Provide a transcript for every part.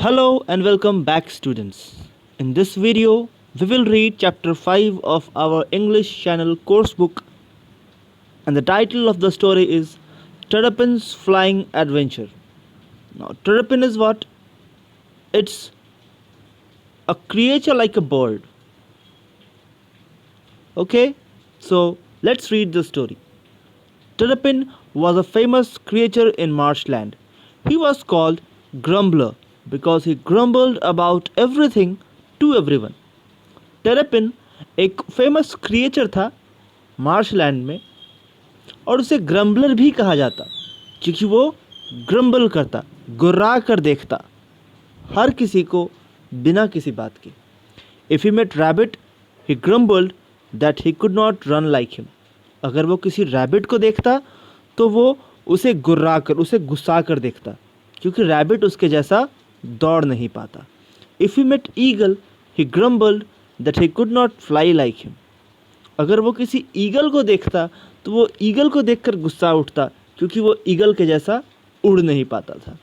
Hello and welcome back, students. In this video, we will read chapter 5 of our English channel course book, and the title of the story is Terrapin's Flying Adventure. Now, terrapin is what? It's a creature like a bird. Okay, so let's read the story. Terrapin was a famous creature in marshland. He was called Grumbler because he grumbled about everything to everyone. टेरेपिन एक famous creature था marshland में और उसे ग्रम्बलर भी कहा जाता क्योंकि वो ग्रम्बल करता, गुर्रा कर देखता हर किसी को बिना किसी बात के. If he met rabbit he grumbled that he could not run like him. अगर वो किसी रैबिट को देखता तो वो उसे गुर्रा कर, उसे गुस्सा कर देखता क्योंकि रैबिट उसके जैसा दौड़ नहीं पाता. If he met eagle he grumbled that he could not fly like him. अगर वो किसी ईगल को देखता तो वो ईगल को देखकर गुस्सा उठता क्योंकि वो ईगल के जैसा उड़ नहीं पाता था.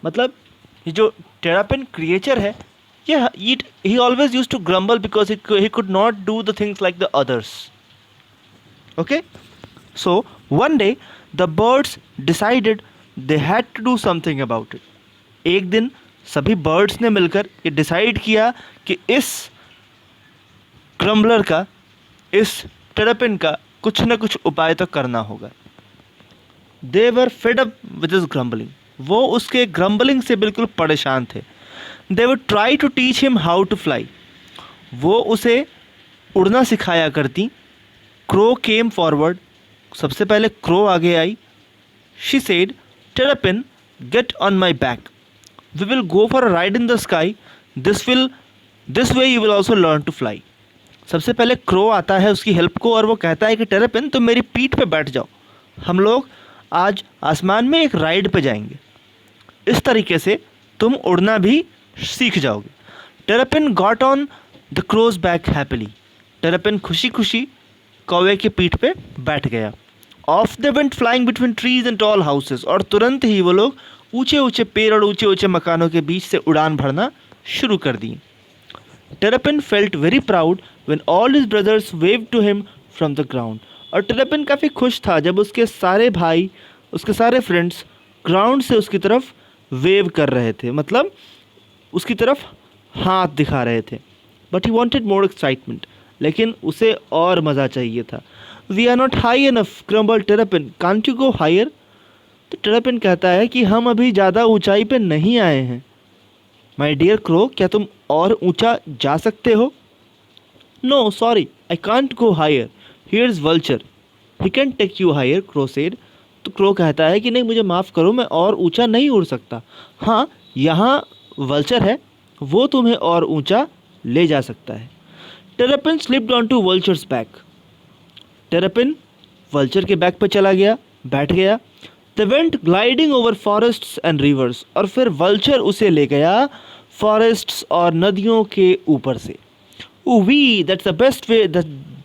मतलब ये जो टेरापिन क्रिएचर है ये he always use to grumble because he could not do the things like the others. Okay, so one day the birds decided they had to do something about it. एक दिन सभी birds ने मिलकर ये decide किया कि इस ग्रम्बलर का, इस टेरापिन का कुछ न कुछ उपाय तो करना होगा. They were fed up with his grumbling. वो उसके ग्रम्बलिंग से बिल्कुल परेशान थे. They would try to teach him how to fly. वो उसे उड़ना सिखाया करती. Crow came forward. सबसे पहले क्रो आगे आई. She said, terrapin get on my back. We will go for a ride in the sky. This way you will also learn to fly. सबसे पहले क्रो आता है उसकी हेल्प को और वो कहता है कि टेरापिन तुम मेरी पीठ पे बैठ जाओ, हम लोग आज आसमान में एक राइड पे जाएंगे. इस तरीके से तुम उड़ना भी सीख जाओगे. Terrapin got on the crow's back happily. Terrapin खुशी खुशी कौवे की पीठ पे बैठ गया. Off they went flying between trees and tall houses. और तुरंत ही वो लोग ऊंचे ऊंचे पेड़ और ऊंचे ऊंचे मकानों के बीच से उड़ान भरना शुरू कर दी. Terrapin felt very proud when all his brothers waved to him from the ground. और टेरापिन काफ़ी खुश था जब उसके सारे भाई, उसके सारे फ्रेंड्स ग्राउंड से उसकी तरफ वेव कर रहे थे, मतलब उसकी तरफ हाथ दिखा रहे थे. But he wanted more excitement. लेकिन उसे और मज़ा चाहिए था. We are not high enough grumble terrapin, can't you go higher. तो टेरापिन कहता है कि हम अभी ज़्यादा ऊंचाई पे नहीं आए हैं. माय डियर क्रो, क्या तुम और ऊंचा जा सकते हो. No, sorry, I can't go higher. Here's Vulture. He can take you higher, Crow said. तो क्रो कहता है कि नहीं, मुझे माफ़ करो, मैं और ऊंचा नहीं उड़ सकता. हाँ, यहाँ वल्चर है, वो तुम्हें और ऊंचा ले जा सकता है. Terrapin slipped on to vulture's back. Terrapin vulture के बैक पे चला गया, बैठ गया. They went gliding over forests and rivers. और फिर वल्चर उसे ले गया फॉरेस्ट्स और नदियों के ऊपर से. Oh wee, that's the best way,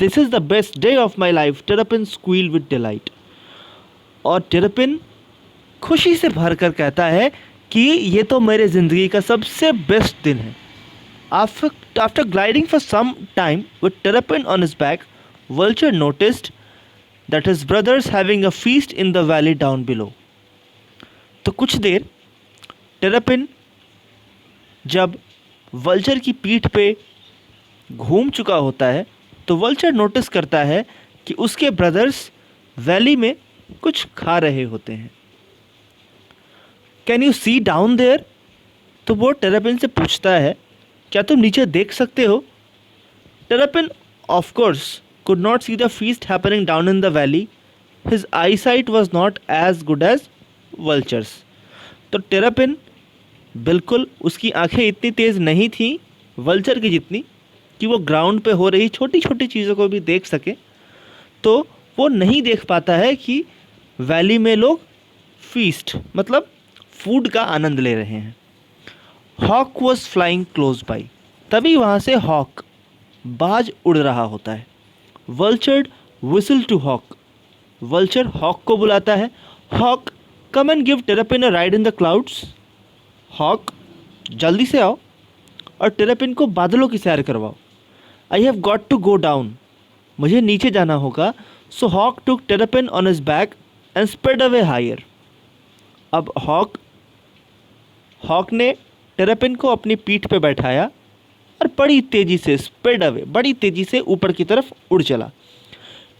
this is the best day of my life, Terrapin squealed with delight. और टेरापिन खुशी से भरकर कहता है कि ये तो मेरे ज़िंदगी का सबसे बेस्ट दिन है. After gliding for some time with Terrapin on his back, Vulture noticed that his brothers having a feast in the valley down below. तो कुछ देर टेरापिन जब वल्चर की पीठ पे घूम चुका होता है तो वल्चर नोटिस करता है कि उसके ब्रदर्स वैली में कुछ खा रहे होते हैं. Can you see down there. तो वो टेरापिन से पूछता है, क्या तुम नीचे देख सकते हो. Terrapin of course could not see the feast happening down in the valley. His eye sight was not as good as vultures. तो टेरापिन बिल्कुल, उसकी आंखें इतनी तेज़ नहीं थी वल्चर की जितनी कि वो ग्राउंड पे हो रही छोटी छोटी चीज़ों को भी देख सके. तो वो नहीं देख पाता है कि वैली में लोग फीस्ट, मतलब फूड का आनंद ले रहे हैं. Hawk was flying close by. तभी वहाँ से हॉक, बाज उड़ रहा होता है. Vulture whistle to hawk. Vulture hawk को बुलाता है. Hawk, come and give terrapin a ride in the clouds. Hawk, जल्दी से आओ और टेरापिन को बादलों की सैर करवाओ। I have got to go down, मुझे नीचे जाना होगा। So hawk took terrapin on his back and spread away higher. अब हॉक ने टेरापिन को अपनी पीठ पे बैठाया और बड़ी तेजी से स्प्रेड अवे, बड़ी तेजी से ऊपर की तरफ उड़ चला।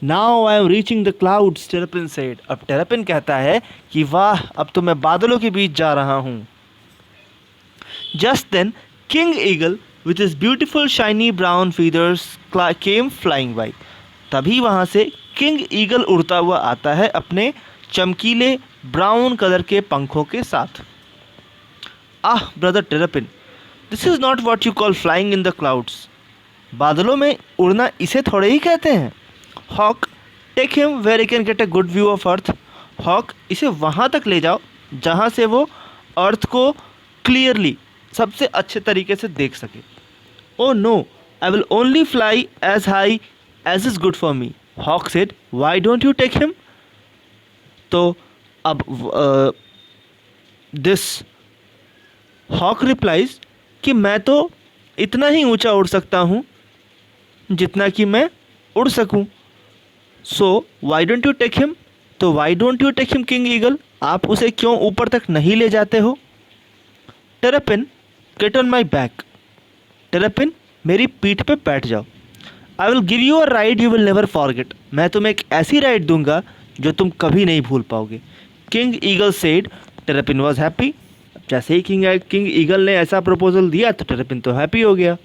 Now I am reaching the clouds, terrapin said. अब टेरापिन कहता है कि वाह, अब तो मैं बादलों के बीच जा रहा हूँ। Just then king eagle with his beautiful shiny brown feathers came flying by. तभी वहाँ से किंग ईगल उड़ता हुआ आता है अपने चमकीले ब्राउन कलर के पंखों के साथ। Ah brother terrapin, this is not what you call flying in the clouds. बादलों में उड़ना इसे थोड़े ही कहते हैं। Hawk, take him where he can get a good view of earth. Hawk, इसे वहाँ तक ले जाओ जहाँ से वो अर्थ को क्लियरली, सबसे अच्छे तरीके से देख सके। Oh no, I will only fly as high as is good for me, hawk said. Why don't you take him? तो अब दिस हॉक रिप्लाइज कि मैं तो इतना ही ऊंचा उड़ सकता हूँ जितना कि मैं उड़ सकूँ। So why don't you take him? तो why don't you take him king eagle, आप उसे क्यों ऊपर तक नहीं ले जाते हो? Terrapin, get on my back. Terrapin, मेरी पीठ पे बैठ जाओ। I will give you a ride you will never forget, मैं तुम्हें एक ऐसी राइड दूंगा जो तुम कभी नहीं भूल पाओगे। King eagle said. Terrapin was happy. जैसे ही किंग ईगल ने ऐसा प्रपोजल दिया तो टेरापिन तो हैप्पी हो गया।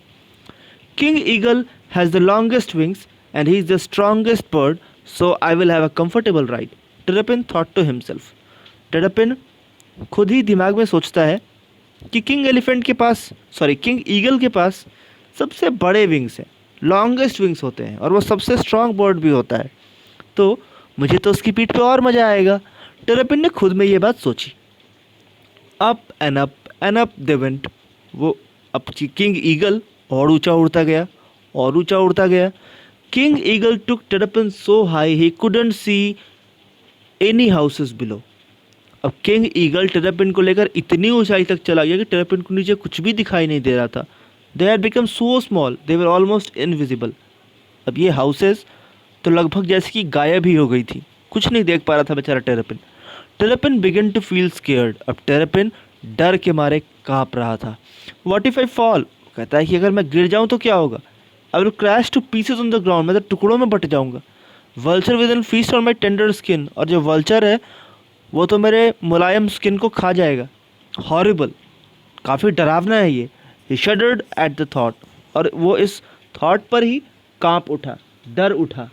King eagle has the longest wings and he is the strongest bird, so I will have a comfortable ride, terrapin thought to himself. Terrapin खुद ही दिमाग में सोचता है कि किंग ईगल के पास सबसे बड़े विंग्स हैं, लॉन्गेस्ट विंग्स होते हैं और वो सबसे स्ट्रॉन्ग बर्ड भी होता है, तो मुझे तो उसकी पीठ पे और मज़ा आएगा। टेरापिन ने खुद में ये बात सोची। Up and up they went. वो अब किंग ईगल और ऊंचा उड़ता गया और ऊंचा उड़ता गया। King eagle took terrapin so high he couldn't see any houses below. अब किंग ईगल टेरापिन को लेकर इतनी ऊंचाई तक चला गया कि टेरापिन को नीचे कुछ भी दिखाई नहीं दे रहा था। They had become so small they were almost invisible. अब ये हाउसेस तो लगभग जैसे कि गायब ही हो गई थी, कुछ नहीं देख पा रहा था बेचारा terrapin. Terrapin began to feel scared. अब टेरापिन डर के मारे काँप रहा था। व्हाट इफ आई फॉल, कहता है कि अगर मैं गिर जाऊं तो क्या होगा। I will crash two pieces on the ground, मैं तो टुकड़ों में बट जाऊंगा। Vulture with in feast on my tender skin, और जो वल्चर है वो तो मेरे मुलायम स्किन को खा जाएगा। हॉरिबल, काफ़ी डरावना है ये। ही शडर्ड एट द थॉट, और वो इस थॉट पर ही काँप उठा, डर उठा।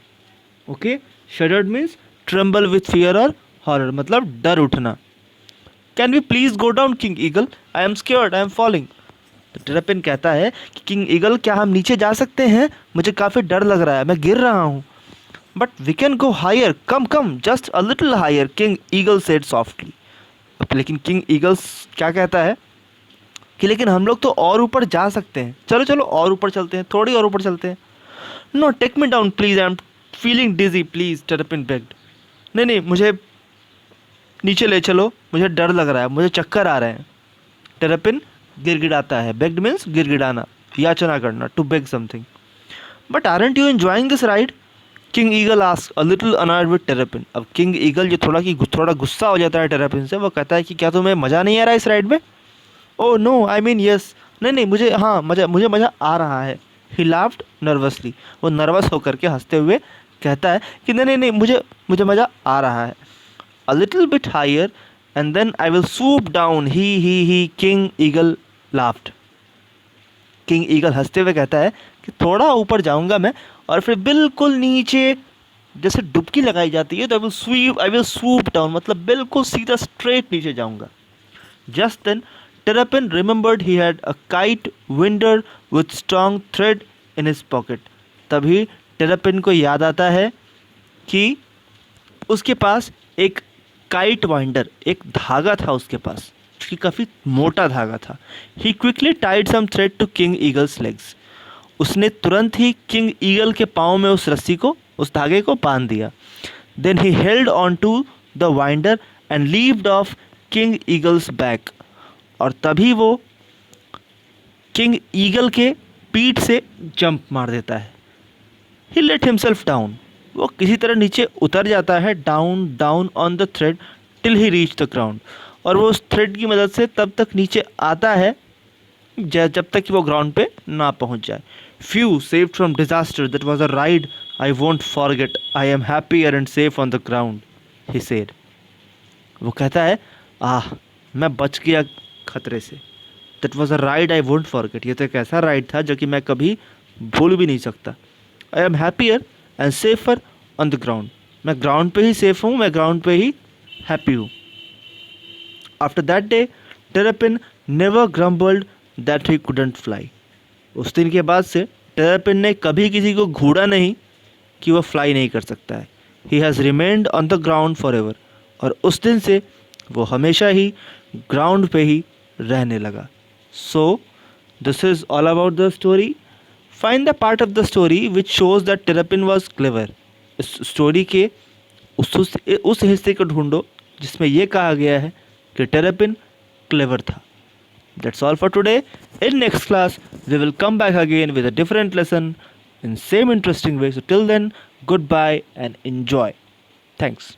Okay, shuddered means tremble with fear और हॉरर, मतलब डर उठना। Can we please go down king eagle, I am scared, I am falling. तो टेरापिन कहता है कि किंग ईगल, क्या हम नीचे जा सकते हैं? मुझे काफ़ी डर लग रहा है, मैं गिर रहा हूँ। But we can go higher, come just a little higher, king eagle said softly. लेकिन किंग ईगल्स क्या कहता है कि लेकिन हम लोग तो और ऊपर जा सकते हैं, चलो और ऊपर चलते हैं, थोड़ी और ऊपर चलते हैं। No, take me down please, I am feeling dizzy please, terrapin begged. नहीं, मुझे नीचे ले चलो, मुझे डर लग रहा है, मुझे चक्कर आ रहे हैं। टेरापिन गिड़गिड़ाता है। बेग्ड मीन्स गिड़गिड़ाना, याचना करना, to beg something. But aren't you enjoying this ride, king eagle ask, a little annoyed with terrapin. अब किंग ईगल जो थोड़ा गुस्सा हो जाता है टेरापिन से, वो कहता है कि क्या तुम्हें मज़ा नहीं आ रहा है इस राइड में? Oh no, I mean yes, नहीं मुझे मज़ा आ रहा है। ही लाफ्ड नर्वसली, वो नर्वस होकर के हंसते हुए कहता है कि नहीं, मुझे मज़ा आ रहा है। A little bit higher and then I will swoop down, he king eagle laughed. King eagle हंसते हुए कहता है कि थोड़ा ऊपर जाऊंगा मैं और फिर बिल्कुल नीचे जैसे डुबकी लगाई जाती है, तो आई विल स्वूप डाउन, मतलब बिल्कुल सीधा स्ट्रेट नीचे जाऊंगा। Just then terrapin remembered he had a kite winder with strong thread in his pocket. तभी टेरापिन को याद आता है कि उसके पास एक काइट वाइंडर, एक धागा था उसके पास, कि काफ़ी मोटा धागा था। He quickly tied some thread to king eagle's legs. उसने तुरंत ही किंग ईगल के पाँव में उस रस्सी को, उस धागे को बांध दिया। Then he held on to the winder and leaved off king eagle's back. और तभी वो किंग ईगल के पीठ से जंप मार देता है। ही लेट हिमसेल्फ डाउन, वो किसी तरह नीचे उतर जाता है, down down on the thread till he reach the ground, और वो उस थ्रेड की मदद से तब तक नीचे आता है जब तक कि वो ग्राउंड पे ना पहुंच जाए। Few saved from disaster, that was a ride I won't forget, I am happier and safe on the ground, he said. वो कहता है, आह मैं बच गया खतरे से, that was a ride I won't forget, ये तो एक ऐसा राइड था जो कि मैं कभी भूल भी नहीं सकता। I am happier and safer on the ground, मैं ग्राउंड पे ही सेफ हूँ, मैं ग्राउंड पे ही हैप्पी हूँ। After that day terrapin never grumbled that he couldn't fly, उस दिन के बाद से टेरापिन ने कभी किसी को घूरा नहीं कि वह फ्लाई नहीं कर सकता है। He has remained on the ground for ever, और उस दिन से वो हमेशा ही ग्राउंड पे ही रहने लगा। So this is all about the story. Find the part of the story which shows that terrapin was clever. इस स्टोरी के उस हिस्से को ढूंढो जिसमें यह कहा गया है कि टेरापिन क्लेवर था। That's all for today. In next class, we will come back again with a different lesson in same interesting way. So till then, goodbye and enjoy. Thanks.